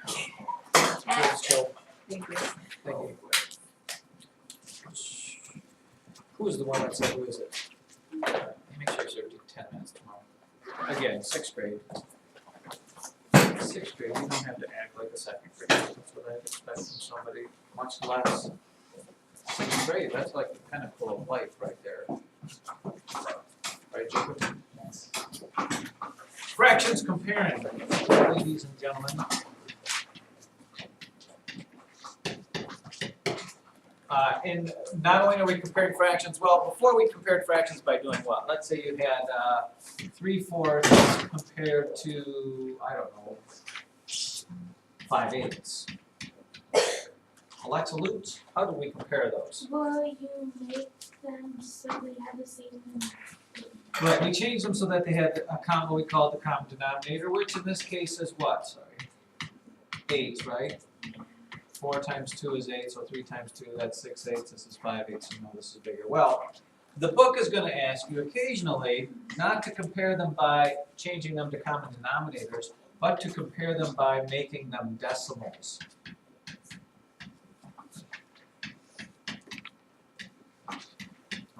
Thank you. Thank you. Who's the one that said, who is it? Make sure you're doing 10 minutes tomorrow. Again, sixth grade. Sixth grade, you don't have to act like a second grade. That's what I expect from somebody, much less sixth grade. That's like the pinnacle of life right there. Right, Jacob? Yes. Fractions comparing, ladies and gentlemen. And not only are we comparing fractions, well, before we compared fractions by doing what? Let's say you had 3/4 compared to, I don't know, 5/8. Alexa Lutz, how do we compare those? Well, you make them so they have the same number. Right, we changed them so that they had a common, what we call the common denominator, which in this case is what, sorry? 8, right? 4 times 2 is 8, so 3 times 2, that's 6/8, this is 5/8, so no, this is bigger. Well, the book is going to ask you occasionally not to compare them by changing them to common denominators, but to compare them by making them decimals.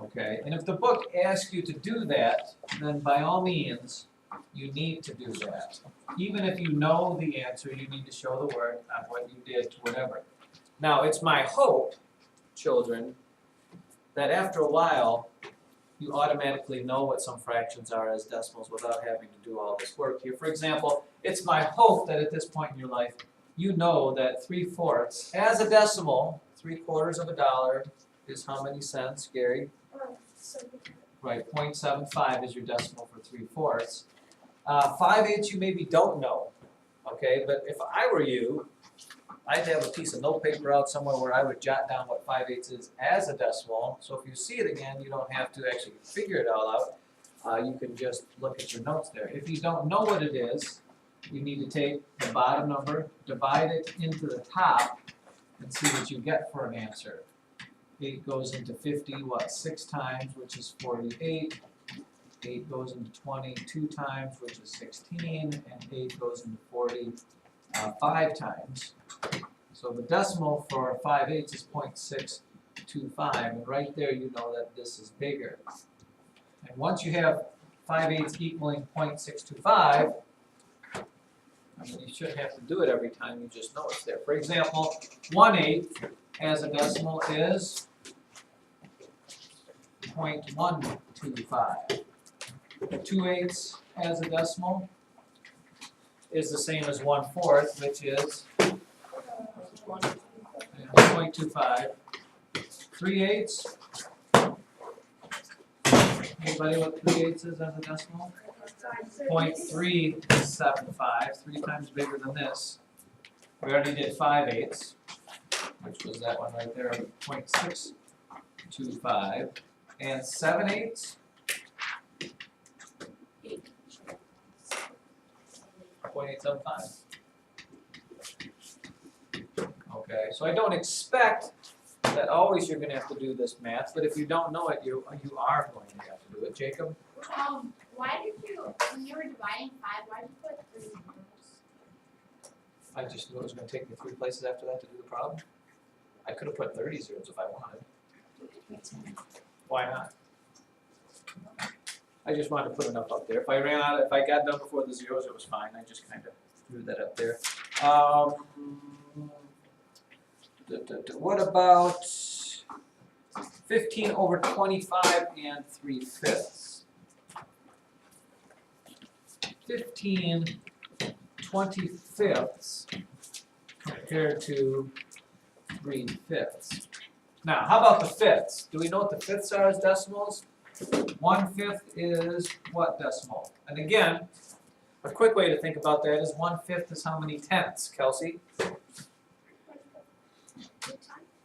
Okay, and if the book asks you to do that, then by all means, you need to do that. Even if you know the answer, you need to show the work on what you did to whatever. Now, it's my hope, children, that after a while, you automatically know what some fractions are as decimals without having to do all this work here. For example, it's my hope that at this point in your life, you know that 3/4 as a decimal, 3/4 of a dollar is how many cents, Gary? Right, 0.75 is your decimal for 3/4. 5/8 you maybe don't know, okay? But if I were you, I'd have a piece of notepaper out somewhere where I would jot down what 5/8 is as a decimal. So if you see it again, you don't have to actually figure it all out. You can just look at your notes there. If you don't know what it is, you need to take the bottom number, divide it into the top, and see what you get for an answer. 8 goes into 50, 6 times, which is 48. 8 goes into 20 2 times, which is 16, and 8 goes into 40 5 times. So the decimal for 5/8 is 0.625, and right there you know that this is bigger. And once you have 5/8 equaling 0.625, I mean, you shouldn't have to do it every time, you just know it's there. For example, 1/8 as a decimal is 0.125. 2/8 as a decimal is the same as 1/4, which is 0.25. 3/8. Anybody what 3/8 is as a decimal? 0.375, 3 times bigger than this. We already did 5/8, which was that one right there, 0.625. And 7/8. 0.875. Okay, so I don't expect that always you're going to have to do this math, but if you don't know it, you are going to have to do it. Jacob? Why did you, when you were dividing 5, why did you put 3 zeros? I just knew it was going to take me 3 places after that to do the problem. I could have put 30 zeros if I wanted. Why not? I just wanted to put enough up there. If I got done before the zeros, it was fine. I just kind of threw that up there. What about 15/25 and 3/5? 15/25 compared to 3/5. Now, how about the fifths? Do we know what the fifths are as decimals? 1/5 is what decimal? And again, a quick way to think about that is 1/5 is how many tenths, Kelsey?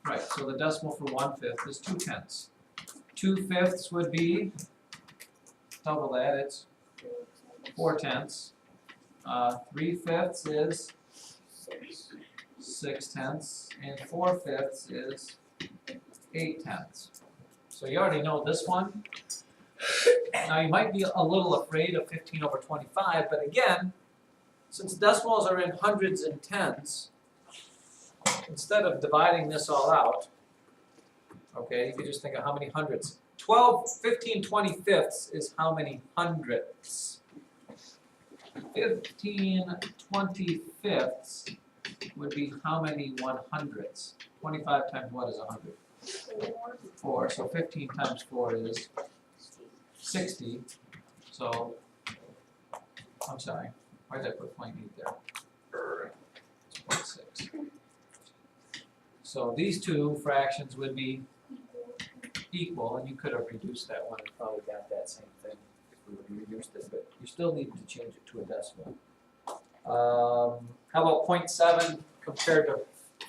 Right, so the decimal for 1/5 is 2 tenths. 2/5 would be, double that, it's 4 tenths. 3/5 is 6 tenths, and 4/5 is 8 tenths. So you already know this one. Now you might be a little afraid of 15/25, but again, since decimals are in hundreds and tens, instead of dividing this all out, okay, you could just think of how many hundreds. 15 25ths is how many hundredths? 15 25ths would be how many 100ths? 25 times what is 100? 4. So 15 times 4 is 60. So, I'm sorry, why did I put 0.8 there? It's 0.6. So these two fractions would be equal, and you could have reduced that one and probably got that same thing if we would have reduced it, but you still need to change it to a decimal. How about 0.7 compared to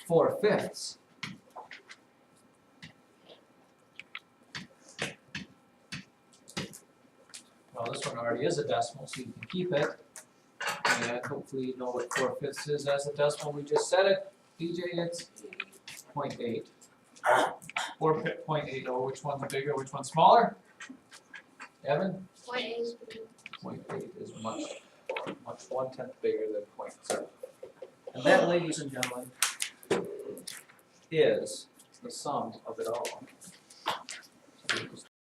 4/5? Well, this one already is a decimal, so you can keep it. And hopefully you know what 4/5 is as a decimal. We just said it. DJ, it's 0.8. 4.80. Which one's bigger? Which one's smaller? Evan? 0.8 is much 1/10 bigger than 0.7. And that, ladies and gentlemen, is the sum of it all. So we just